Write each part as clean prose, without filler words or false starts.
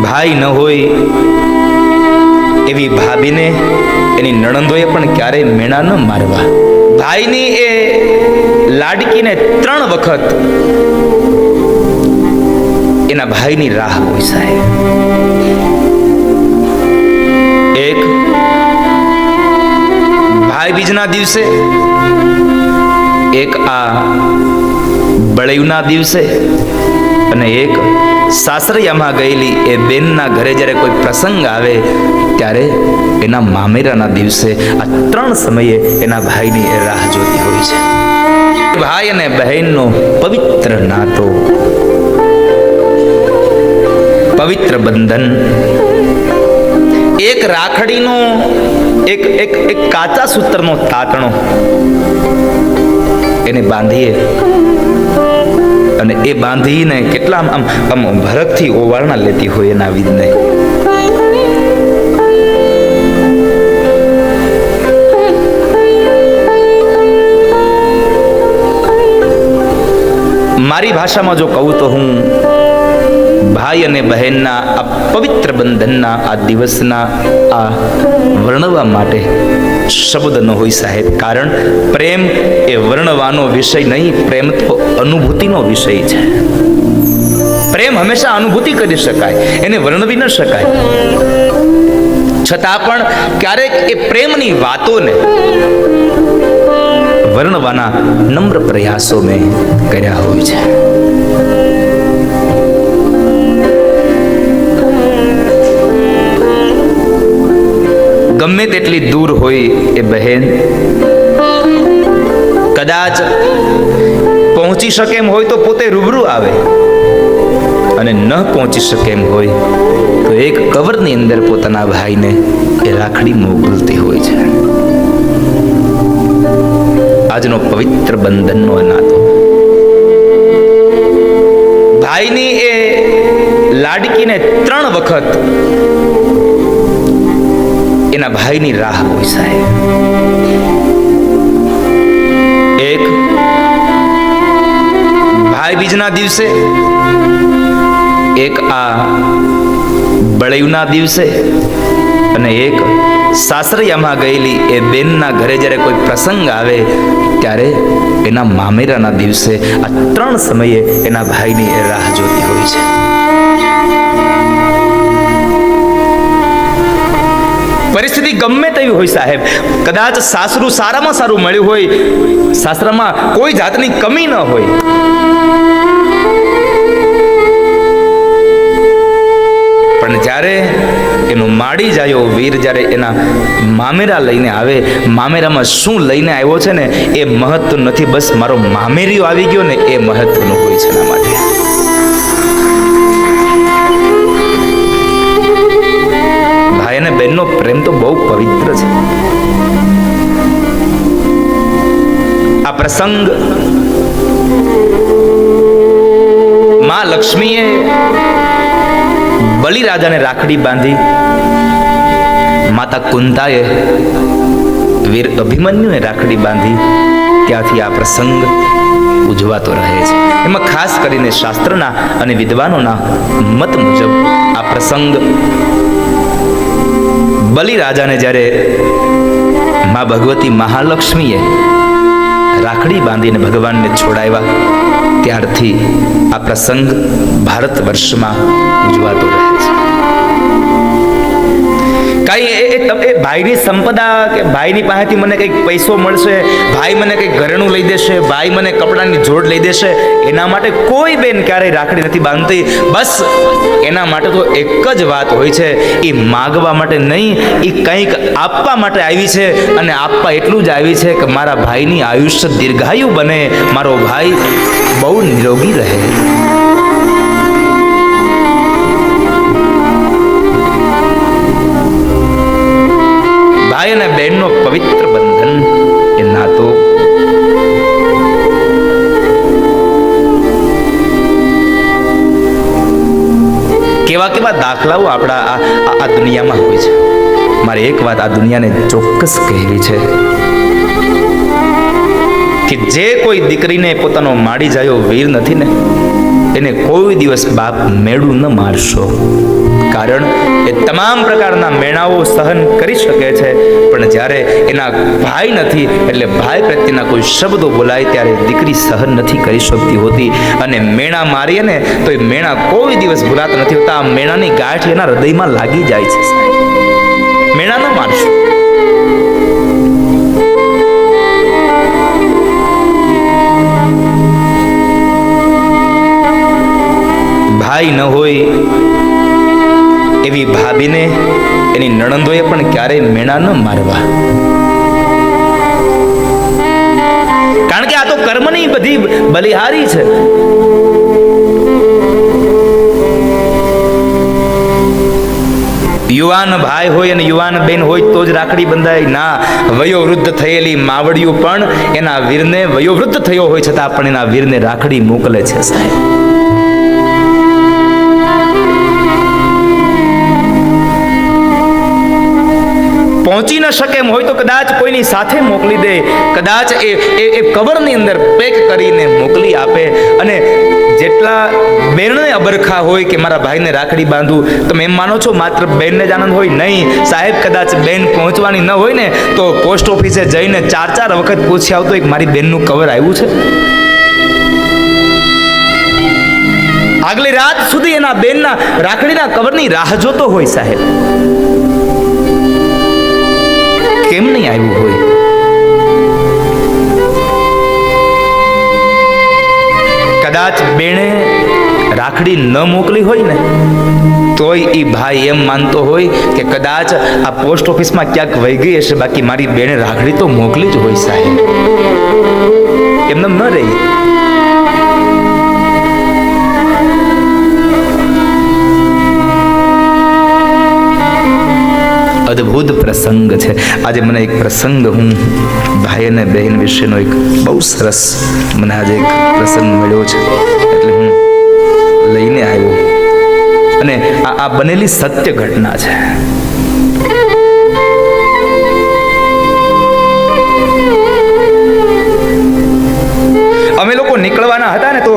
ભાઈ ન હોય એવી ભાભીને એની નણંદોએ પણ ક્યારેય મેણા ન મારવા. ભાઈની એ લાડકીને 3 વખત એના ભાઈની રાહ હોય સાહેબ. એક ભાઈ બીજના દિવસે, એક આ બળેવના દિવસે, અને એક સાસરિયામાં ગયેલી એ બેનના ઘરે જ્યારે કોઈ પ્રસંગ આવે ત્યારે એના મામેરાના દિવસે. આ 3 સમયે એના ભાઈની એ રાહ જોતી હોય છે. ભાઈ અને બહેનનો પવિત્ર નાતો, પવિત્ર બંધન, એક રાખડીનો એક કાચા સૂત્રનો તાતણો એને બાંધીએ અને એ બાંધીને કેટલા આમ ભરકથી ઓવારણા લેતી હોય એના વિધને. મારી ભાષામાં જો કહું તો હું ભાઈ અને બહેનના આ પવિત્ર બંધનના આ દિવસના આ વર્ણવા માટે શબ્દ ન હોય સાહેબ. કારણ પ્રેમ એ વર્ણવાનો વિષય નહીં, પ્રેમ તો અનુભૂતિનો વિષય છે. પ્રેમ હંમેશા અનુભૂતિ કરી શકાય, એને વર્ણવી ન શકાય. છતાં પણ ક્યારેક એ પ્રેમની વાતોને વર્ણવાના નમ્ર પ્રયાસો મેં કર્યા હોય છે. ગમે તેટલી દૂર હોય એ બહેન, કદાચ પહોંચી શકે એમ હોય તો પોતે રૂબરૂ આવે, અને ન પહોંચી શકે એમ હોય તો એક કવરની અંદર પોતાના ભાઈને એ રાખડી મોકલતી હોય છે. આજનો પવિત્ર બંધનનો નાતો, ભાઈની એ લાડકીને 3 વખત એના ભાઈની રાહ હોય સાહેબ. એક ભાઈ બીજના દિવસે, એક આ બળેવના દિવસે, અને એક સાસરિયામાં ગયેલી એ બેનના ઘરે જ્યારે કોઈ પ્રસંગ આવે ત્યારે એના મામેરાના દિવસે. આ 3 સમયે એના ભાઈની એ રાહ જોતી હોય છે. પરિસ્થિતિ ગમે તેવી હોય સાહેબ, કદાચ સાસરું સારામાં સારું મળ્યું હોય, સાસરામાં કોઈ જાતની કમી ન હોય, પણ જ્યારે એનું માડી જાય વીર, જ્યારે એના મામેરા લઈને આવે, મામેરામાં શું લઈને આવ્યો છે ને એ મહત્વ નથી, બસ મારો મામેરીઓ આવી ગયો ને એ મહત્વનું હોય છે એના માટે. ભાઈ અને બહેનનો પ્રેમ તો બહુ પવિત્ર છે. આ પ્રસંગ માં લક્ષ્મીએ બલિરાજાને રાખડી બાંધી, માતા કુંતાએ વીર અભિમન્યુને રાખડી બાંધી, ત્યાંથી આ પ્રસંગ ઉજવાતો રહે છે. એમાં ખાસ કરીને શાસ્ત્રના અને વિદ્વાનોના મત મુજબ આ પ્રસંગ બલિરાજાને જ્યારે મા ભગવતી મહાલક્ષ્મીએ રાખડી બાંધીને ભગવાનને છોડાવ્યા ત્યારથી આ પ્રસંગ ભારત વર્ષમાં ઉજવાતો રહે છે. કઈ ભાઈની સંપદા કે ભાઈની પાસેથી મને કંઈક પૈસો મળશે, ભાઈ મને કંઈક ઘરેણું લઈ દેશે, ભાઈ મને કપડાની જોડ લઈ દેશે, એના માટે કોઈ બેન ક્યારેય રાખડી નથી બાંધતી. બસ એના માટે તો એક જ વાત હોય છે, એ માગવા માટે નહીં, એ કંઈક આપવા માટે આવી છે. અને આપવા એટલું જ આવી છે કે મારા ભાઈની આયુષ્ય દીર્ઘાયુ બને, મારો ભાઈ બહુ નિરોગી રહે. ભાઈ અને બહેનનો પવિત્ર બંધન એ નાતો કેવા કેવા દાખલાઓ આપણા આ દુનિયામાં હોય છે. મારે એક વાત આ દુનિયાને ચોક્કસ કહેવી છે કે જે કોઈ દીકરીને પોતાનો માડી જાયો વીર નથી ને, એને કોઈ દિવસ બાપ મેળું ન મારશો. કારણ એ તમામ પ્રકારના મેણાઓ સહન કરી શકે છે, પણ જ્યારે એના ભાઈ નથી એટલે ભાઈ પ્રત્યેના કોઈ શબ્દો બોલાય ત્યારે દીકરી સહન નથી કરી શકતી હોતી. અને મેણા મારીએ ને તો એ મેણા કોઈ દિવસ ભૂલાતા નથી હોતા. આ મેણાની ગાંઠ એના હૃદયમાં લાગી જાય છે. મેણા ન મારશું. ભાઈ ન હોય એવી ભાભીને એની નણંદોએ પણ ક્યારેય મેણા ન મારવા. કારણ કે આ તો કર્મની બધી બલિહારી છે. યુવાન ભાઈ હોય અને યુવાન બેન હોય તો જ રાખડી બંધાય ના. વયોવૃદ્ધ થયેલી માવડિયું પણ એના વીરને, વયોવૃદ્ધ થયો હોય છતાં પણ એના વીરને રાખડી મોકલે છે સાહેબ. પહોંચી ન શકે એમ હોય તો કદાચ કોઈની સાથે મોકલી દે, કદાચ એ કવરની અંદર પેક કરીને મોકલી આપે. અને જેટલા બેનને અબરખા હોય કે મારા ભાઈને રાખડી બાંધું, તમે એમ માનો છો માત્ર બેનને જ આનંદ હોય? નહીં સાહેબ, કદાચ બેન પહોંચવાની ન હોય ને તો પોસ્ટ ઓફિસે જઈને 4 વખત પૂછી આવતો એક મારી બેનનું કવર આવ્યું છે. આગલી રાત સુધી એના બેનના રાખડીના કવરની રાહ જોતો હોય સાહેબ. કેમ નહીં આવ્યું હોય? કદાચ બેણે રાખડી ન મોકલી હોય ને તોય એ ભાઈ એમ માનતો હોય કે કદાચ આ પોસ્ટ ઓફિસમાં ક્યાંક વહી ગઈ હશે, બાકી મારી બેને રાખડી તો મોકલી જ હોય સાહેબ. એમને ન રહી. અદ્ભુત પ્રસંગ છે. આજે મને એક પ્રસંગ, હું ભાઈ અને બહેન વિશેનો એક બહુ સરસ મને આજે એક પ્રસંગ મળ્યો છે, એટલે હું લઈને આવ્યો. અને આ બનેલી સત્ય ઘટના છે. અમે લોકો નીકળવાના હતા ને તો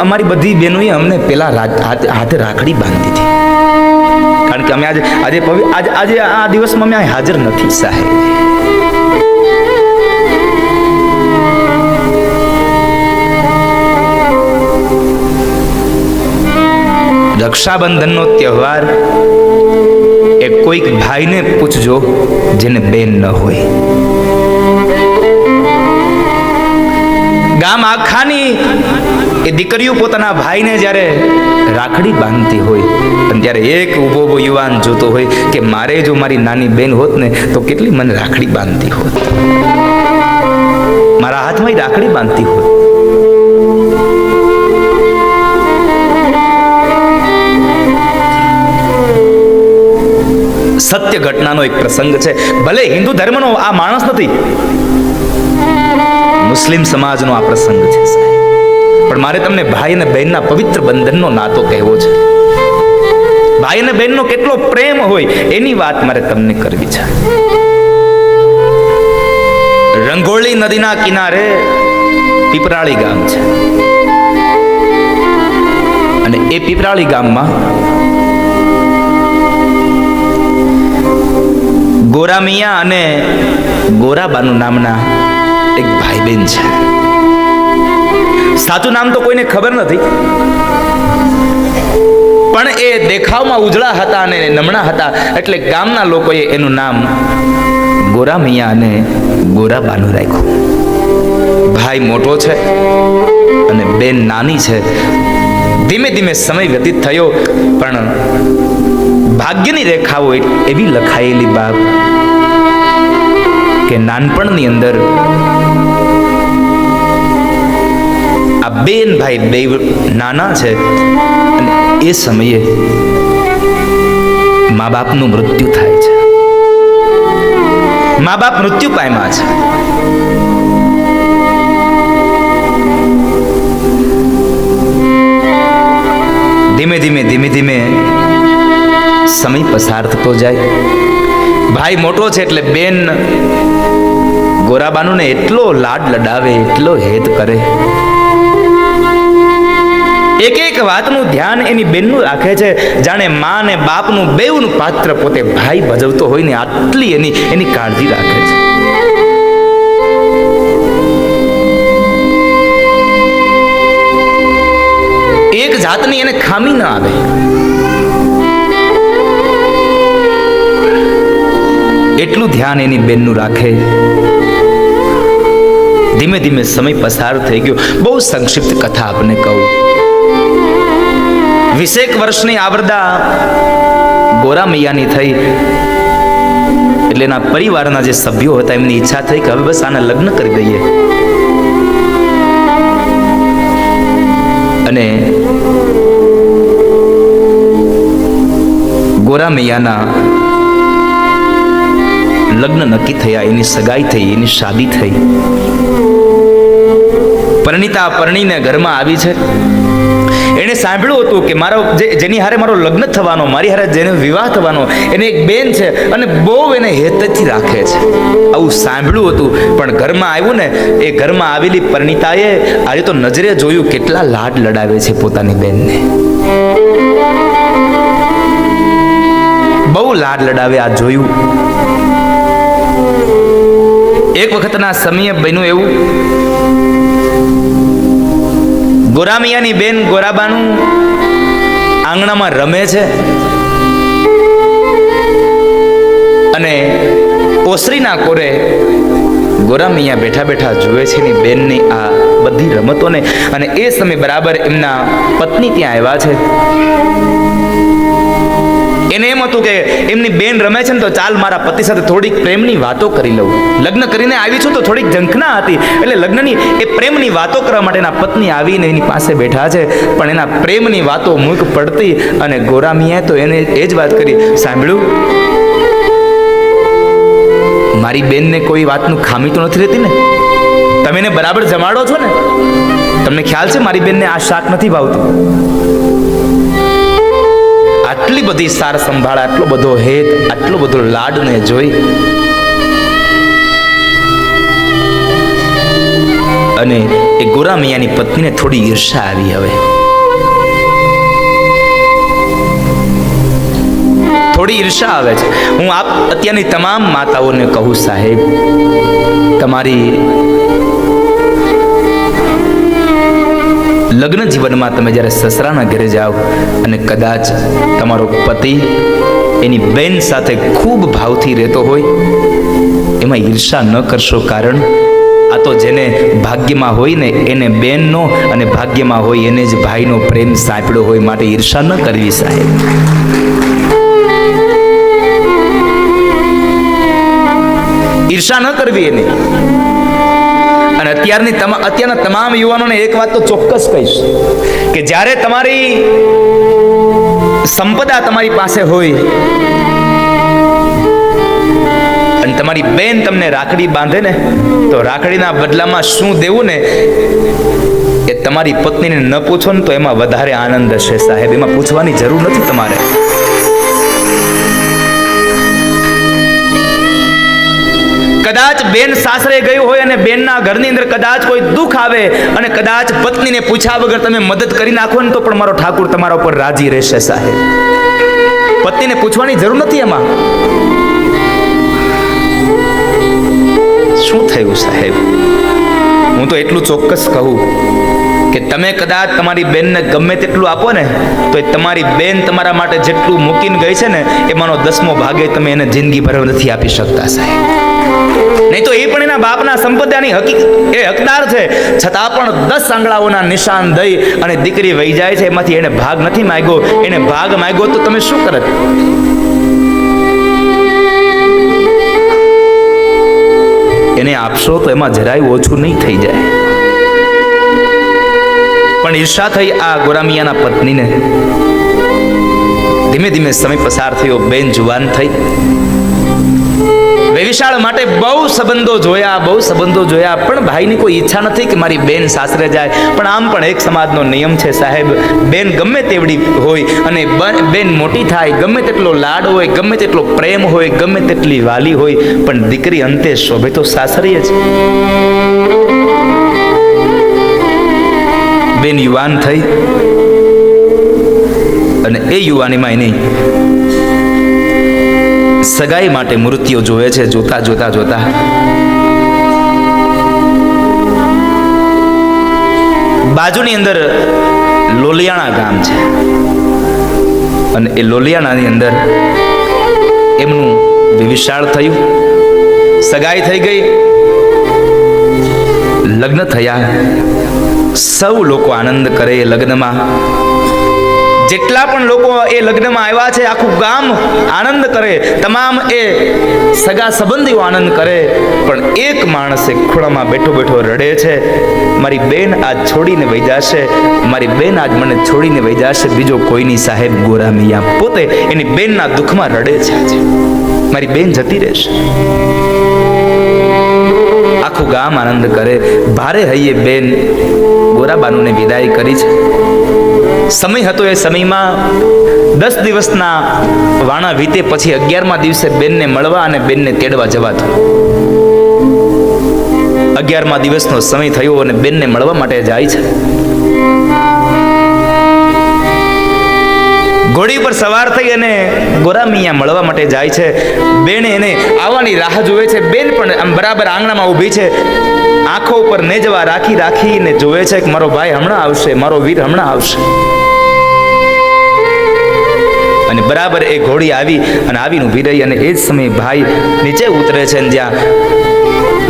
અમારી બધી બહેનોએ અમને પેલા હાથે રાખડી બાંધી હતી. કારણ કે અમે આજે આ દિવસમાં અમે હાજર નથી સાહેબ. રક્ષાબંધનનો તહેવાર એ કોઈક ભાઈને પૂછજો જેને બેન ન હોય. ગામ આખાની એ દીકરીઓ પોતાના ભાઈને જ્યારે રાખડી બાંધતી હોય અને ત્યારે એક ઊભો યુવાન જોતો હોય કે મારે જો મારી નાની બેન હોત ને તો કેટલી મને રાખડી બાંધતી હોત, મારા હાથમાં રાખડી બાંધતી હોત. સત્ય ઘટનાનો એક પ્રસંગ છે. ભલે હિન્દુ ધર્મનો આ માણસ નથી, મુસ્લિમ સમાજનો આ પ્રસંગ છે સાહેબ. પણ મારે તમને ભાઈ અને બહેનના પવિત્ર બંધનનો નાતો કહેવો છે. ભાઈ અને બહેનનો કેટલો પ્રેમ હોય એની વાત મારે તમને કરવી છે. રંગોળી નદીના કિનારે પીપરાળી ગામ છે અને એ પીપરાળી ગામમાં ગોરામિયા અને ગોરાબાનુ નામના એક ભાઈ બહેન છે. સાચું નામ તો કોઈને ખબર નથી, પણ એ દેખાવમાં ઉજળા હતા અને નમણા હતા એટલે ગામના લોકોએ એનું નામ ગોરામિયા અને ગોરાબાનુ રાખ્યું. ભાઈ મોટો છે અને બેન નાની છે. ધીમે ધીમે સમય વ્યતીત થયો, પણ ભાગ્યની રેખાઓ એવી લખાયેલી બાપ કે નાનપણની અંદર આ બેન ભાઈ બે નાના છે અને એ સમયે મા બાપનું મૃત્યુ થાય છે. મા બાપ મૃત્યુ પામ્યા છે. ધીમે ધીમે સમય પસાર થતો જાય. ભાઈ મોટો છે એટલે બેન ગોરાબાનુને એટલો લાડ લડાવે, એટલો હેત કરે. એક એક વાતનું ધ્યાન એની બેનનું રાખે છે, જાણે મા ને બાપનું બેવનું પાત્ર પોતે ભાઈ ભજવતો હોય ને આટલી એની કાળજી રાખે છે. એક જાતની એને ખામી ન આવે. એટલું ધ્યાન એની બેનનું રાખે. ધીમે ધીમે સમય પસાર થઈ ગયો. બહુ સંક્ષિપ્ત કથા આપને કહું. 20 વર્ષની આવરદા ગોરા મૈયાની થઈ એટલે એના પરિવારના જે સભ્યો હતા એમની ઈચ્છા થઈ કે હવે બસ આને લગ્ન કરી દઈએ. અને ગોરા મૈયાના લગ્ન નક્કી થયા, એની સગાઈ થઈ, એની શાદી થઈ. પરણિતા પરણીને ઘરમાં આવી છે. એને સાંભળ્યું હતું કે મારો જેની હારે મારો લગ્ન થવાનો, મારી હારે જેનો વિવાહ થવાનો, એને એક બેન છે અને બહુ એને હેતથી રાખે છે. આવું સાંભળ્યું હતું. પણ ઘરમાં આવ્યું ને, એ ઘરમાં આવેલી પરણિતાએ આજે તો નજરે જોયું કેટલા લાડ લડાવે છે પોતાની બેનને. બહુ લાડ લડાવે. આ જોયું. એક વખતના સમયે બન્યું એવું, ગોરામિયાની બેન ગોરાબાનું આંગણામાં રમે છે અને ઓસરીના કોરે ગોરામિયા બેઠા બેઠા જુએ છે એની બેનની આ બધી રમતોને. અને એ સમય બરાબર એમના પત્ની ત્યાં આવ્યા છે. એને એમ હતું કે એમની બેન રમે છે ને તો ચાલ મારા પતિ સાથે થોડીક પ્રેમની વાતો કરી લઉં. લગ્ન કરીને આવી છું તો થોડીક ઝંખના હતી એટલે લગ્નની એ પ્રેમની વાતો કરવા માટે એના પત્ની આવીને એની પાસે બેઠા છે. પણ એના પ્રેમની વાતો મૂક પડતી અને ગોરામિયાએ તો એને એ જ વાત કરી, સાંભળ્યું, મારી બેનને કોઈ વાતનું ખામી તો નથી રહેતી ને? તમે એને બરાબર જમાડો છો ને? તમને ખ્યાલ છે મારી બેનને આ શાક નથી ભાવતું? આટલી બધી સાર સંભાળ, આટલો બધો હેત, આટલો બધો લાડને જોઈ અને એ ગોરા મિયાની પત્નીને થોડી ઈર્ષા આવી. હવે થોડી ઈર્ષા આવે છે. હું અત્યારની તમામ માતાઓને કહું, સાહેબ, તમારી લગ્ન જીવનમાં તમે જ્યારે સસરાના ઘરે જાઓ અને કદાચ તમારો પતિ એની બેન સાથે ખૂબ ભાવથી રહેતો હોય, એમાં ઈર્ષા ન કરશો. કારણ આ તો જેને ભાગ્યમાં હોય ને એને બેનનો, અને ભાગ્યમાં હોય એને જ ભાઈનો પ્રેમ સાંપડ્યો હોય. માટે ઈર્ષા ન કરવી, સાહેબ. ઈર્ષા ન કરવી એની. અને અત્યારના તમામ યુવાનોને એક વાત તો ચોક્કસ કહીશ કે જ્યારે તમારી સંપદા તમારી પાસે હોય અને તમારી બેન તમને રાખડી બાંધે ને, તો રાખડીના બદલામાં શું દેવું ને એ તમારી પત્નીને ન પૂછો ને તો એમાં વધારે આનંદ હશે, સાહેબ. એમાં પૂછવાની જરૂર નથી તમારે. કદાચ બેન સાસરે ગયું હોય અને બેનના ઘરની અંદર કદાચ કોઈ દુઃખ આવે અને કદાચ પત્નીને પૂછ્યા વગર તમે મદદ કરી નાખો ને તો પણ મારો ઠાકુર તમારા ઉપર રાજી રહેશે, સાહેબ. પત્નીને પૂછવાની જરૂર નથી એમાં. શું થયું, સાહેબ? હું તો એટલું ચોક્કસ કહું કે તમે કદાચ તમારી બેનને ગમે તેટલું આપો ને તો એ તમારી બેન તમારા માટે જેટલું મૂકીને ગઈ છે ને એમાંનો 10મો ભાગે તમે એને જિંદગી ભર નથી આપી શકતા, સાહેબ. નહીં તો એ પણ એના બાપના સંપદાની એ હકદાર છે, છતાં પણ 10 આંગળાઓના નિશાન દઈ અને દીકરી વહી જાય છે. એમાંથી એને ભાગ નથી માંગ્યો. એને ભાગ માંગ્યો તો તમે શું કરત? એને આપશો તો એમાં જરાય ઓછું નહીં થઈ જાય. પણ ઈર્ષા થઈ આ ગોરામિયાના પત્નીને. ધીમે ધીમે સમય પસાર થયો. બેન જુવાન થઈ. વેવિશાળ માટે બહુ સંબંધો જોયા પણ ભાઈની કોઈ ઈચ્છા નથી કે મારી બેન સાસરે જાય. પણ આમ પણ એક સમાજનો નિયમ છે, સાહેબ, બેન ગમે તેવડી હોય અને બેન મોટી થાય, ગમે તેટલો લાડ હોય, ગમે તેટલો પ્રેમ હોય, ગમે તેટલી વાલી હોય, પણ દીકરી અંતે શોભે તો સાસરીએ જ. બેન યુવાન થઈ. અને એ યુવાનીમાં એની સગાઈ માટે મૂર્તિઓ જોવે છે. જોતા જોતા જોતા બાજુની અંદર લોલિયાણા ગામ છે અને એ લોલિયાણાની અંદર એમનું વિશાળ થયું, સગાઈ થઈ ગઈ, લગ્ન થયા. સૌ લોકો આનંદ કરે એ લગ્નમાં. જેટલા પણ લોકો એ લગ્નમાં આવ્યા છે આખું ગામ આનંદ કરે, તમામ એ સગા સંબંધીઓ આનંદ કરે. પણ એક માણસ એક ખૂણામાં બેઠો બેઠો રડે છે, મારી બેન આજ છોડીને વહી જશે, મારી બેન આજ મને છોડીને વહી જશે. બીજો કોઈની સાહેબ ગોરા મિયા પોતે એની બેનના દુઃખમાં રડે છે. મારી બેન જતી રહેશે. આખું ગામ આનંદ કરે. ભારે હૈયે બેન ગોરાબાનુને વિદાય કરી છે. સમય હતો એ સમયમાં 10 દિવસના વાણા વીતે પછી 11મા દિવસે બેનને મળવા અને બેનને તેડવા જવાતું. 11મા દિવસનો સમય થયો અને બેનને મળવા માટે જાય છે. ઘોડી પર સવાર થઈ અને ગોરામિયા મળવા માટે જાય છે. બેન એને આવવાની રાહ જોવે છે. બેન પણ આમ બરાબર આંગણામાં ઊભી છે, આંખો ઉપર નેજવા રાખીને જોવે છે કે મારો ભાઈ હમણાં આવશે, મારો વીર હમણાં આવશે. અને બરાબર એ ઘોડી આવી અને આવીને ઊભી રહી અને એ જ સમયે ભાઈ નીચે ઉતરે છે અને જ્યાં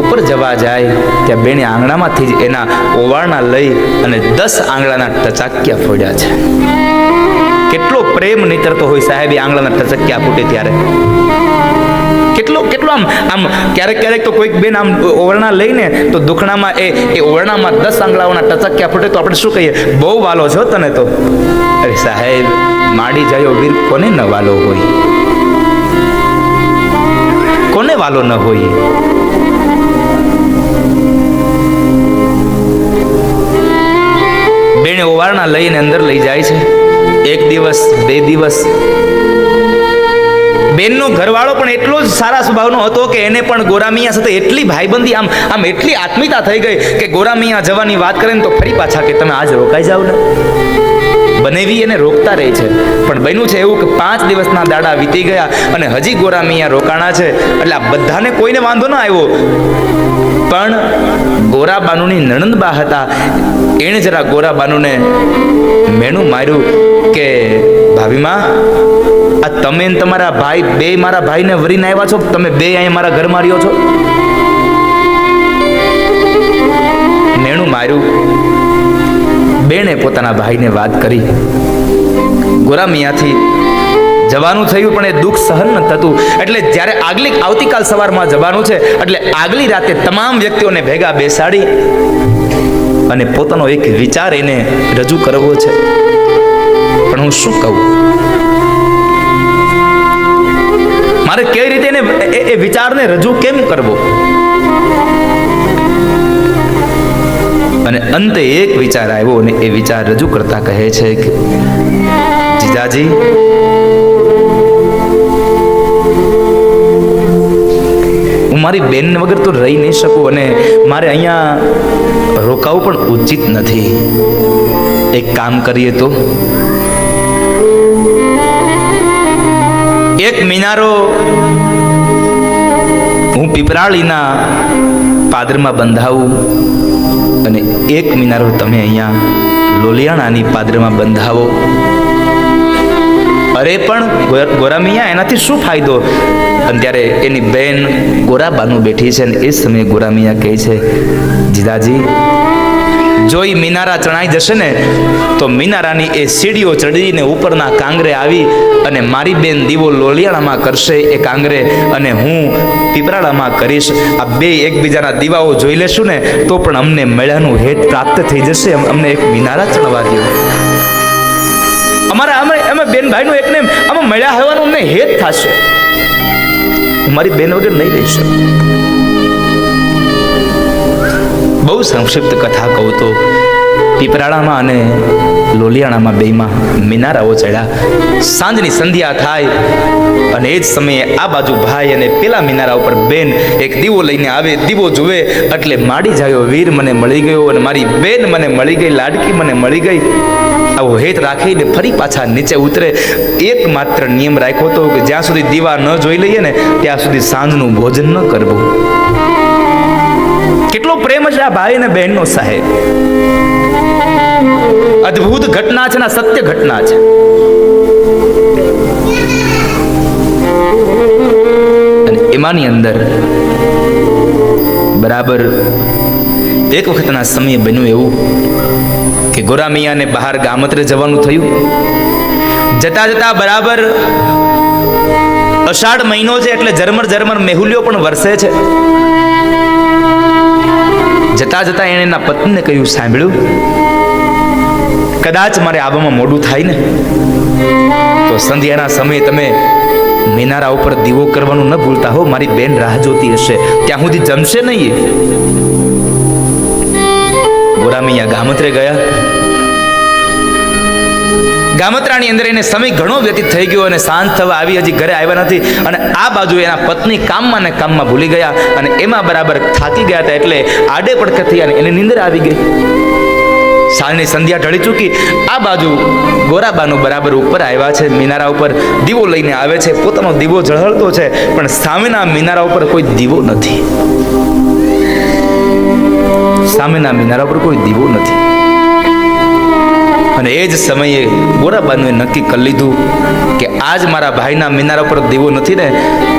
ઉપર જવા જાય ત્યાં બેને આંગણામાંથી જ એના ઓવાળના લઈ અને 10 આંગળાના ટચાક્યા ફોડ્યા છે. કેટલો પ્રેમ નીતરતો હોય સાહેબ એ આંગળાના ટચક્યા ફૂટે ત્યારે. કેટલો આમ ક્યારેક તો કોઈક બેન આમ ઓવરણા લઈને તો દુખણામાં એ ઓવરણામાં 10 આંગળાઓના ટચક્યા ફૂટે તો આપણે શું કહીએ, બહુ વાલો છો તને તો. અરે સાહેબ, માડી જાયો વીર કોને ન વાલો હોય, કોને વાલો ન હોય. બેને ઓવારણા લઈને અંદર લઈ જાય છે. 1 દિવસ 2 દિવસ બેનનો ઘરવાળો પણ એટલો જ સારા સ્વભાવનો હતો કે એને પણ ગોરામિયા સાથે એટલી ભાઈબંધી આમ એટલી આત્મીયતા થઈ ગઈ કે ગોરામિયા જવાની વાત કરે ને તો ફરી પાછા કે તમે આજ રોકાઈ જાવ ને. બનેવી એને રોકતા રહે છે. પણ બન્યું છે એવું કે 5 દિવસના દાડા વીતી ગયા અને હજી ગોરામિયા રોકાણા છે. એટલે આ બધાને કોઈને વાંધો ન આવ્યો. પણ ગોરાબાનુની નણંદબા હતા, એણે જરા ગોરાબાનુને મેણું માર્યું કે ભાભીમાં, આ તમે ને તમારા ભાઈ બે મારા ભાઈને વરીને આવ્યા છો, તમે બે અહીંયા મારા ઘરમાં રહ્યો છો. મેણું માર્યું. બેને પોતાના ભાઈને વાત કરી. ગોરામિયાથી જવાનું થયું પણ એ દુઃખ સહન ન થતું. એટલે જ્યારે આવતીકાલ સવારમાં જવાનું છે એટલે આગલી રાતે તમામ વ્યક્તિઓને ભેગા બેસાડી અને પોતાનો એક વિચાર એને રજૂ કરવો છે. પણ હું શું કહું, મારે કેવી રીતે એ વિચારને રજૂ કેમ કરવો. અને અંતે એક વિચાર આવ્યો અને એ વિચાર રજૂ કરતા કહે છે કે જીજાજી, હું મારી બેન વગર તો રહી નહીં શકું અને મારે અહીંયા રોકાવું પણ ઉચિત નથી. એક કામ કરીએ તો એક મિનારો હું પીપરાળીના પાદરમાં બંધાવું અને એક મિનારો તમે અહીંયા લોલિયાણાની પાદરમાં બંધાવો. અરે પણ ગોરામિયા, એનાથી શું ફાયદો? અને ત્યારે એની બેન ગોરાબાનું બેઠી છે અને એ સમયે ગોરામિયા કહે છે, જીજાજી, જો એ મિનારા ચણાઈ જશે ને તો મિનારાની એ સીડીઓ ચડીને ઉપરના કાંગરે આવી અને મારી બેન દીવો લોલિયાણામાં કરશે એ કાંગરે અને હું પીપરાળામાં કરીશ. આ બે એકબીજાના દીવાઓ જોઈ લેશું ને તો પણ અમને મેળાનું હેત પ્રાપ્ત થઈ જશે. અમને એક મિનારા ચણવા દો. અમે બેન ભાઈનું એકને આમાં મળ્યા હોવાનું અમને હેત થશે. મારી બેન વગર નહીં રહી શકું. બહુ સંક્ષિપ્ત કથા કહું તો પીપરાળામાં અને લોલિયાણામાં બેમાં મિનારાઓ ચડ્યા. સાંજની સંધ્યા થાય અને એ જ સમયે આ બાજુ ભાઈ અને પેલા મિનારા ઉપર બેન એક દીવો લઈને આવે. દીવો જુએ એટલે માડી જાયો વીર મને મળી ગયો અને મારી બેન મને મળી ગઈ, લાડકી મને મળી ગઈ. આવો હેત રાખીને ફરી પાછા નીચે ઉતરે. એકમાત્ર નિયમ રાખ્યો હતો કે જ્યાં સુધી દીવા ન જોઈ લઈએ ને ત્યાં સુધી સાંજનું ભોજન ન કરવું. કેટલો પ્રેમ છે આ ભાઈ અને બહેનનો સાહેબ. અદ્ભુત ઘટના છે ને સત્ય ઘટના છે. અને એમાંની અંદર બરાબર એક વખતના સમયે બન્યું એવું કે ગોરામિયાને બહાર ગામત્રે જવાનું થયું. જતા જતા બરાબર અષાઢ મહિનો છે એટલે ઝરમર ઝરમર મેહુલિયો પણ વરસે છે. જતા જતા એણે એના પત્નીને કહ્યું, સાંભળ્યું, કદાચ મારે આવવામાં મોડું થાય ને તો સંધ્યાના સમયે તમે મિનારા ઉપર દીવો કરવાનું ન ભૂલતા હો. મારી બેન રાહ જોતી હશે, ત્યાં સુધી જમશે નહીં. ગોરામિયા ગામત્રે ગયા. ગામત્રાની અંદર એને સમય ઘણો વ્યતીત થઈ ગયો અને સાંજ થવા આવી, હજી ઘરે આવ્યા નથી. અને આ બાજુ એના પત્ની કામમાં ને કામમાં ભૂલી ગયા અને એમાં બરાબર થાકી ગયા હતા એટલે આડે પડખે થઈ અને એને નીંદર આવી ગઈ. સાંજની સંધ્યા ઢળી ચૂકી. આ બાજુ ગોરાબાનો બરાબર ઉપર આવ્યા છે, મિનારા ઉપર દીવો લઈને આવે છે. પોતાનો દીવો ઝળહળતો છે પણ સામેના મિનારા ઉપર કોઈ દીવો નથી. સામેના મિનારા ઉપર કોઈ દીવો નથી. અને એ જ સમયે ગોરાબાનુએ નક્કી કરી લીધું કે આજ મારા ભાઈના મિનારા ઉપર દીવો નથી ને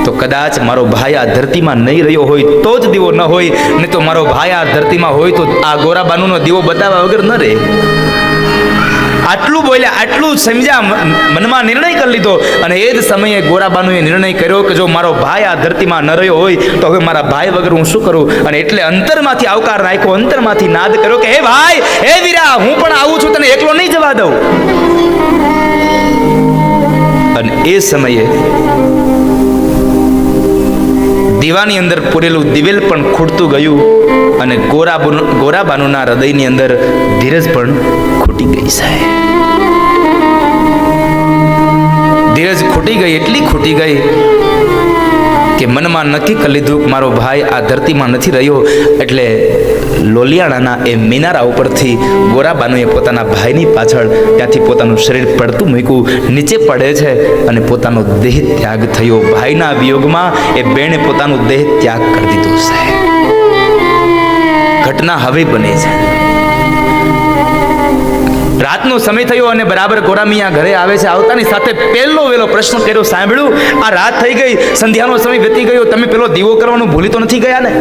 તો કદાચ મારો ભાઈ આ ધરતીમાં નહીં રહ્યો હોય તો જ દીવો ન હોય, નહીં તો મારો ભાઈ આ ધરતીમાં હોય તો આ ગોરાબાનુનો દીવો બતાવ્યા વગર ન રહે. આટલું બોલ્યા, આટલું સમજ્યા, મનમાં નિર્ણય કરી લીધો. અને એ જ સમયે ગોરાબાનુએ નિર્ણય કર્યો કે જો મારો ભાઈ આ ધરતીમાં ન રહ્યો હોય તો હવે મારા ભાઈ વગર હું શું કરું. અને એટલે અંતરમાંથી આવકાર રાખ્યો, અંતરમાંથી નાદ કર્યો કે હે ભાઈ, હે વીરા, હું પણ આવું છું, તને એકલો નહીં જવા દઉં. અને એ સમયે દીવાની અંદર પૂરેલું દિવેલ પણ ખૂટતું ગયું અને ગોરાબાનુના હૃદયની અંદર ધીરજ પણ ખૂટી ગઈ. સાહેબ, ધીરજ ખૂટી ગઈ, એટલી ખૂટી ગઈ કે મનમાં નક્કી કરી લીધું કે મારો ભાઈ આ ધરતીમાં નથી રહ્યો. એટલે લોલિયાણાના એ મિનારા ઉપરથી ગોરાબાનુએ પોતાના ભાઈની પાછળ ત્યાંથી પોતાનું શરીર પડતું મૂક્યું. નીચે પડે છે અને પોતાનો દેહ ત્યાગ થયો. ભાઈના વિયોગમાં એ બેને પોતાનો દેહ ત્યાગ કરી દીધો. સાહેબ, ઘટના હવે બને છે. રાતનો સમય થયો અને બરાબર ગોરામિયા ઘરે આવે છે. આવતાની સાથે પહેલો વેલો પ્રશ્ન કર્યો, સાંભળ્યું, આ રાત થઈ ગઈ, સંધ્યાનો સમય વીતી ગયો, તમે પેલો દીવો કરવાનું ભૂલી તો નથી ગયા ને?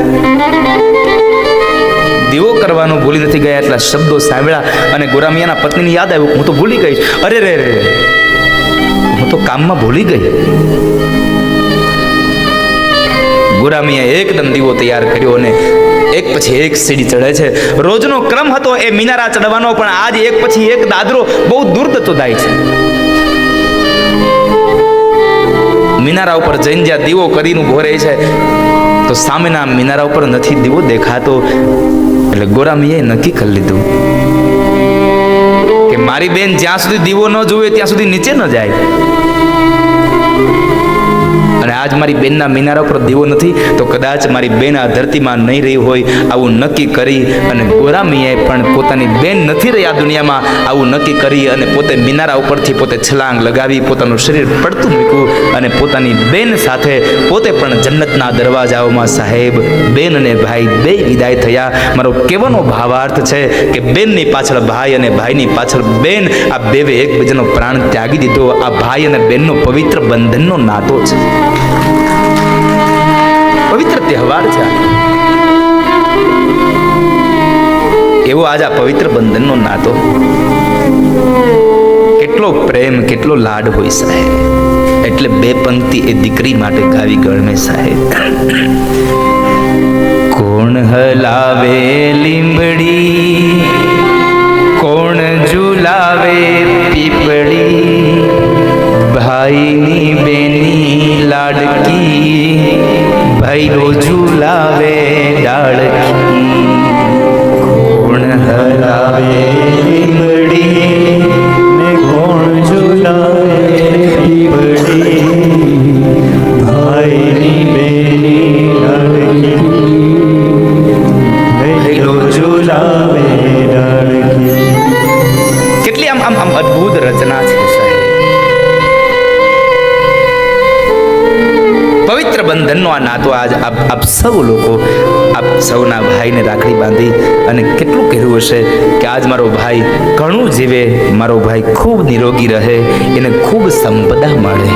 દીવો કરવાનું ભૂલી નથી ગયા. એટલા શબ્દો સાંભળ્યા અને ગોરામિયાના પત્નીને યાદ આવ્યું, હું તો ભૂલી ગઈ. અરે રે રે, હું તો કામમાં ભૂલી ગઈ. ગોરામિયાએ એકદમ દીવો તૈયાર કર્યો અને એક પછી એક સીડી ચડે છે. રોજનો ક્રમ હતો એ મિનારા ચડવાનો, પણ આજ એક પછી એક દાદરો બહુ દૂર જતો જાય છે. મિનારા ઉપર જઈને જ્યાં દીવો કરીને ઉભો રહે છે તો સામેના મિનારા ઉપર નથી દીવો દેખાતો. એટલે ગોરામિયાએ નક્કી કરી લીધું કે મારી બેન જ્યાં સુધી દીવો ન જોવે ત્યાં સુધી નીચે ન જાય. અને આજ મારી બેનના મિનારા ઉપર દીવો નથી તો કદાચ મારી બેન આ ધરતીમાં નહીં રહી હોય. આવું નક્કી કરી અને ગોરામિયાએ પણ પોતાની બેન નથી રહી આ દુનિયામાં આવું નક્કી કરી અને પોતે મિનારા ઉપરથી પોતે છલાંગ લગાવી પોતાનું શરીર પડતું મૂક્યું અને પોતાની બેન સાથે પોતે પણ જન્નતના દરવાજાઓમાં સાહેબ બેન અને ભાઈ બે વિદાય થયા. મારો કહેવાનો ભાવાર્થ છે કે બેનની પાછળ ભાઈ અને ભાઈની પાછળ બેન, આ બેવે એકબીજાનો પ્રાણ ત્યાગી દીધો. આ ભાઈ અને બેનનો પવિત્ર બંધનનો નાતો છે, પવિત્ર તહેવાર છે. એવો આજ આ પવિત્ર બંધનનો નાતો, કેટલો પ્રેમ, કેટલો લાડ હોય સાહેબ. એટલે બે પંક્તિ એ દીકરી માટે ગાવી ગળમે સાહેબ. કોણ હલાવે લીંબડી, કોણ ઝુલાવે પીપળી, ભાઈની બેની લાડકી, ભાઈનો ઝુલાવે ડાળકી. કોણ હલાવે લીંબડી ને કોણ ઝુલાવે પીપળી, ભાઈની બેની લાડકી, ભાઈનો ઝુલાવે ડાળકી. કેટલી આમ રક્ષાબંધનનો આ નાતો આજ આપ સૌ લોકો આપ સૌના ભાઈને રાખડી બાંધી અને કેટલું કહેવું હશે કે આજ મારો ભાઈ ઘણું જીવે, મારો ભાઈ ખૂબ નિરોગી રહે, એને ખૂબ સંપદા મળે.